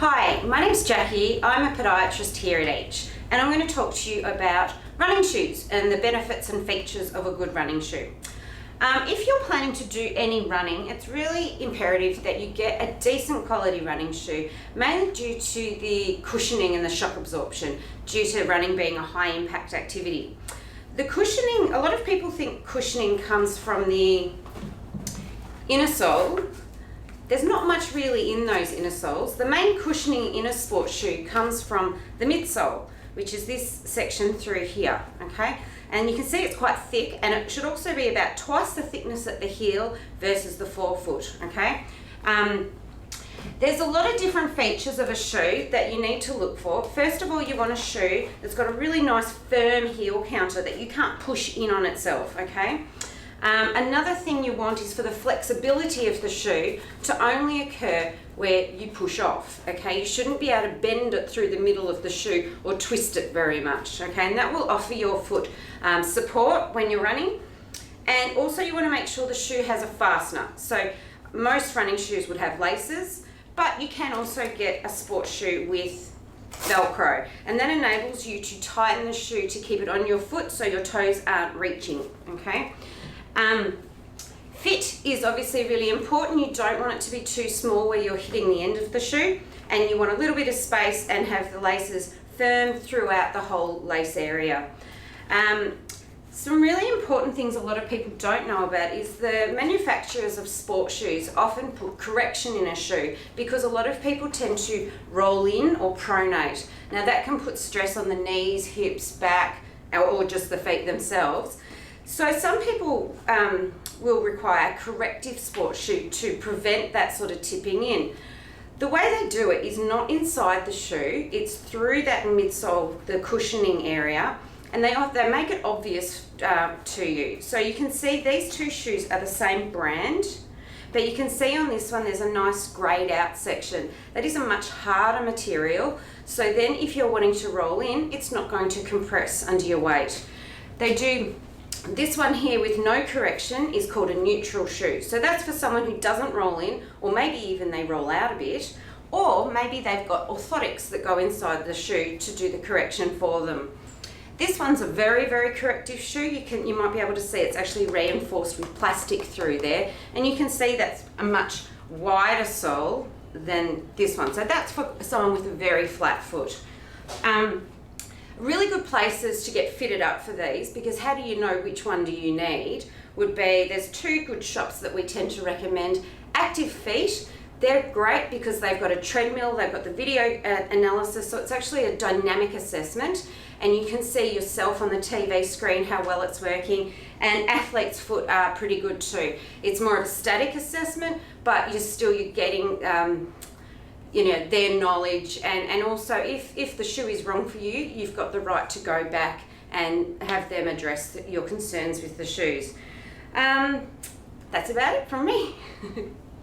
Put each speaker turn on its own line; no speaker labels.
Hi, my name's Jacqui. I'm a podiatrist here at H, and I'm going to talk to you about running shoes and the benefits and features of a good running shoe. If you're planning to do any running, it's really imperative that you get a decent quality running shoe, mainly due to the cushioning and the shock absorption, due to running being a high impact activity. The cushioning, a lot of people think cushioning comes from the inner sole. There's not much really in those inner soles. The main cushioning in a sports shoe comes from the midsole, which is this section through here, okay? And you can see it's quite thick, and it should also be about twice the thickness at the heel versus the forefoot, okay? There's a lot of different features of a shoe that you need to look for. First of all, you want a shoe that's got a really nice firm heel counter that you can't push in on itself, okay? Another thing you want is for the flexibility of the shoe to only occur where you push off, okay? You shouldn't be able to bend it through the middle of the shoe or twist it very much, okay? And that will offer your foot support when you're running. And also you want to make sure the shoe has a fastener. So most running shoes would have laces, but you can also get a sports shoe with Velcro, and that enables you to tighten the shoe to keep it on your foot so your toes aren't reaching, okay? Fit is obviously really important. You don't want it to be too small where you're hitting the end of the shoe, and you want a little bit of space and have the laces firm throughout the whole lace area. Some really important things a lot of people don't know about is the manufacturers of sports shoes often put correction in a shoe because a lot of people tend to roll in or pronate. Now that can put stress on the knees, hips, back, or just the feet themselves. So some people will require a corrective sports shoe to prevent that sort of tipping in. The way they do it is not inside the shoe, it's through that midsole, the cushioning area, and they make it obvious to you. So you can see these two shoes are the same brand, but you can see on this one there's a nice grayed out section. That is a much harder material, so then if you're wanting to roll in, it's not going to compress under your weight. They do this one here with no correction is called a neutral shoe. So that's for someone who doesn't roll in, or maybe even they roll out a bit, or maybe they've got orthotics that go inside the shoe to do the correction for them. This one's a very, very corrective shoe. You might be able to see it's actually reinforced with plastic through there, and you can see that's a much wider sole than this one. So that's for someone with a very flat foot. Really good places to get fitted up for these, because how do you know which one do you need, would be, there's two good shops that we tend to recommend. Active Feet, they're great because they've got a treadmill, they've got the video analysis, so it's actually a dynamic assessment and you can see yourself on the TV screen how well it's working. And Athlete's Foot are pretty good too. It's more of a static assessment, but you're getting their knowledge, and also if the shoe is wrong for you, you've got the right to go back and have them address your concerns with the shoes. That's about it from me.